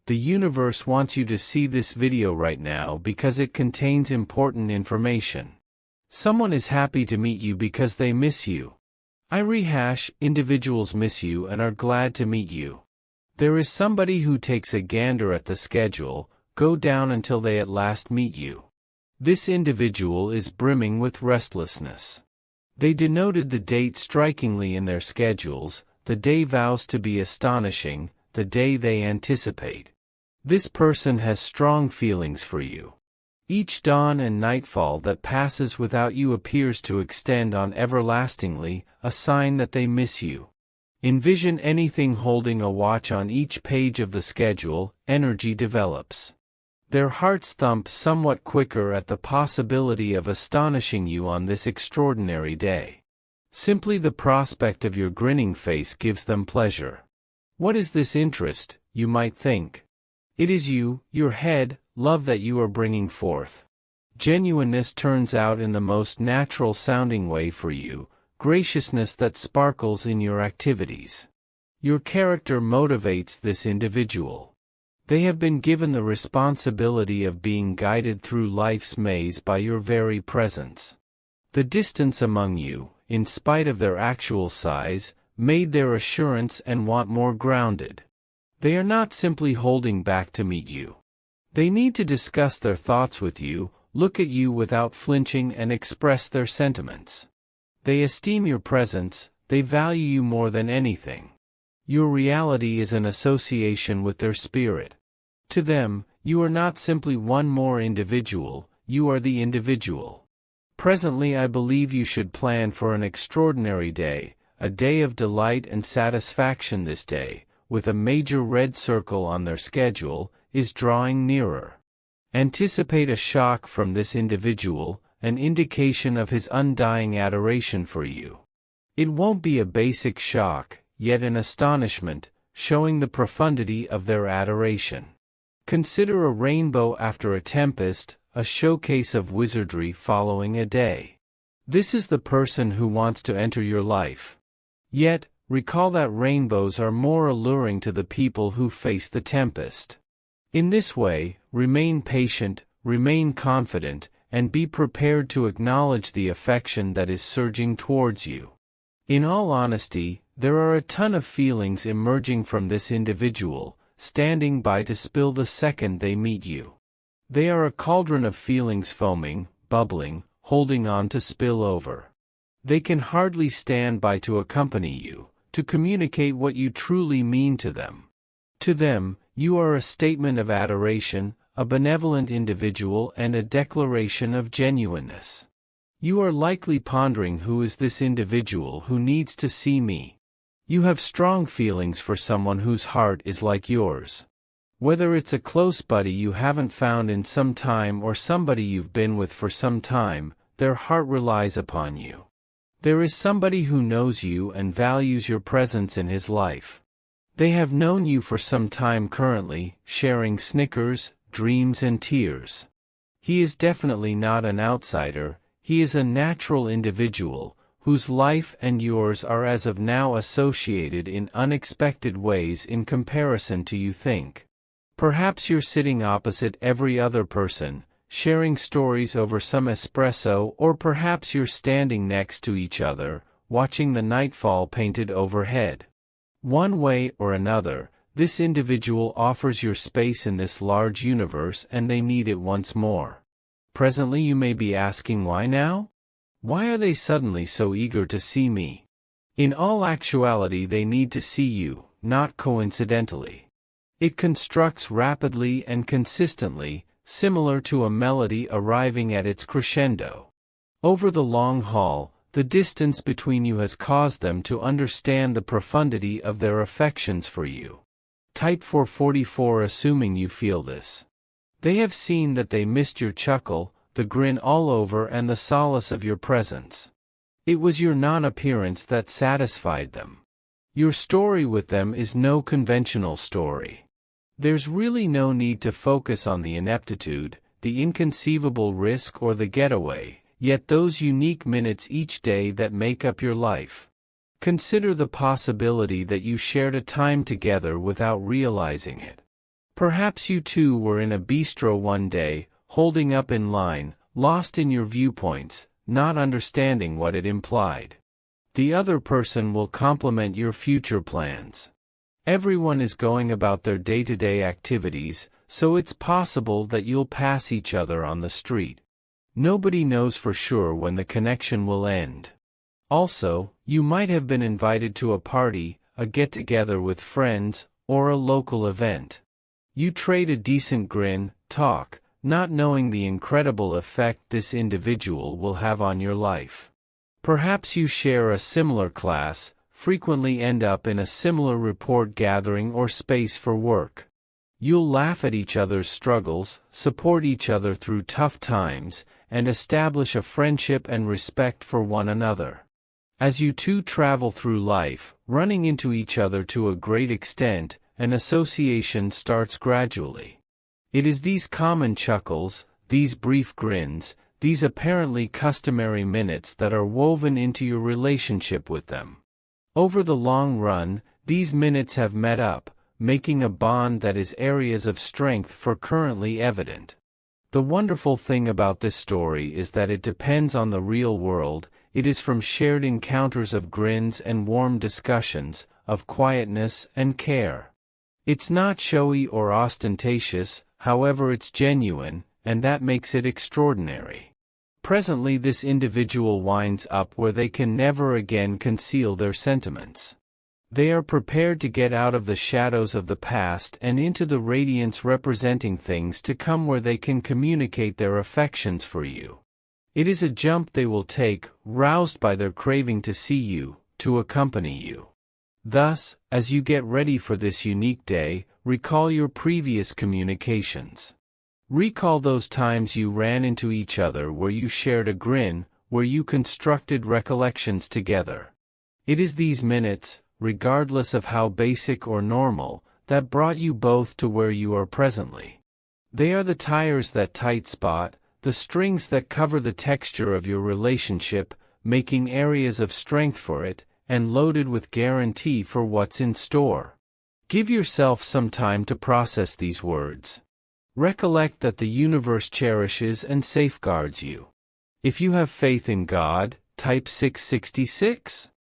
The universe wants you to see this video right now because it contains important information. Someone is happy to meet you because they miss you. I rehash, individuals miss you and are glad to meet you. There is somebody who takes a gander at the schedule, go down until they at last meet you. This individual is brimming with restlessness. They denoted the date strikingly in their schedules, the day vows to be astonishing, the day they anticipate. This person has strong feelings for you. Each dawn and nightfall that passes without you appears to extend on everlastingly, a sign that they miss you. Envision anything holding a watch on each page of the schedule, energy develops. Their hearts thump somewhat quicker at the possibility of astonishing you on this extraordinary day. Simply the prospect of your grinning face gives them pleasure. What is this interest, you might think? It is you, your head, love that you are bringing forth. Genuineness turns out in the most natural-sounding way for you, graciousness that sparkles in your activities. Your character motivates this individual. They have been given the responsibility of being guided through life's maze by your very presence. The distance among you, in spite of their actual size, made their assurance and want more grounded. They are not simply holding back to meet you. They need to discuss their thoughts with you, look at you without flinching and express their sentiments. They esteem your presence, they value you more than anything. Your reality is an association with their spirit. To them, you are not simply one more individual, you are the individual. Presently I believe you should plan for an extraordinary day, a day of delight and satisfaction. This day, with a major red circle on their schedule, is drawing nearer. Anticipate a shock from this individual, an indication of his undying adoration for you. It won't be a basic shock, yet an astonishment, showing the profundity of their adoration. Consider a rainbow after a tempest, a showcase of wizardry following a day. This is the person who wants to enter your life. Yet, recall that rainbows are more alluring to the people who face the tempest. In this way, remain patient, remain confident, and be prepared to acknowledge the affection that is surging towards you. In all honesty, there are a ton of feelings emerging from this individual, standing by to spill the second they meet you. They are a cauldron of feelings foaming, bubbling, holding on to spill over. They can hardly stand by to accompany you, to communicate what you truly mean to them. To them, you are a statement of adoration, a benevolent individual and a declaration of genuineness. You are likely pondering, who is this individual who needs to see me? You have strong feelings for someone whose heart is like yours. Whether it's a close buddy you haven't found in some time or somebody you've been with for some time, their heart relies upon you. There is somebody who knows you and values your presence in his life. They have known you for some time currently, sharing snickers, dreams and tears. He is definitely not an outsider, he is a natural individual, whose life and yours are as of now associated in unexpected ways in comparison to you think. Perhaps you're sitting opposite every other person, sharing stories over some espresso, or perhaps you're standing next to each other, watching the nightfall painted overhead. One way or another, this individual offers your space in this large universe and they need it once more. Presently you may be asking, why now? Why are they suddenly so eager to see me? In all actuality they need to see you, not coincidentally. It constructs rapidly and consistently, similar to a melody arriving at its crescendo. Over the long haul, the distance between you has caused them to understand the profundity of their affections for you. Type 444, assuming you feel this. They have seen that they missed your chuckle, the grin all over and the solace of your presence. It was your non-appearance that satisfied them. Your story with them is no conventional story. There's really no need to focus on the ineptitude, the inconceivable risk or the getaway, yet those unique minutes each day that make up your life. Consider the possibility that you shared a time together without realizing it. Perhaps you two were in a bistro one day, holding up in line, lost in your viewpoints, not understanding what it implied. The other person will compliment your future plans. Everyone is going about their day-to-day activities, so it's possible that you'll pass each other on the street. Nobody knows for sure when the connection will end. Also, you might have been invited to a party, a get-together with friends, or a local event. You trade a decent grin, talk, not knowing the incredible effect this individual will have on your life. Perhaps you share a similar class, frequently end up in a similar report gathering or space for work. You'll laugh at each other's struggles, support each other through tough times, and establish a friendship and respect for one another. As you two travel through life, running into each other to a great extent, an association starts gradually. It is these common chuckles, these brief grins, these apparently customary minutes that are woven into your relationship with them. Over the long run, these minutes have met up, making a bond that is areas of strength for currently evident. The wonderful thing about this story is that it depends on the real world. It is from shared encounters of grins and warm discussions, of quietness and care. It's not showy or ostentatious, however it's genuine, and that makes it extraordinary. Presently this individual winds up where they can never again conceal their sentiments. They are prepared to get out of the shadows of the past and into the radiance representing things to come where they can communicate their affections for you. It is a jump they will take, roused by their craving to see you, to accompany you. Thus, as you get ready for this unique day, recall your previous communications. Recall those times you ran into each other where you shared a grin, where you constructed recollections together. It is these minutes, regardless of how basic or normal, that brought you both to where you are presently. They are the tires that tight spot, the strings that cover the texture of your relationship, making areas of strength for it, and loaded with guarantee for what's in store. Give yourself some time to process these words. Recollect that the universe cherishes and safeguards you. If you have faith in God, type 666.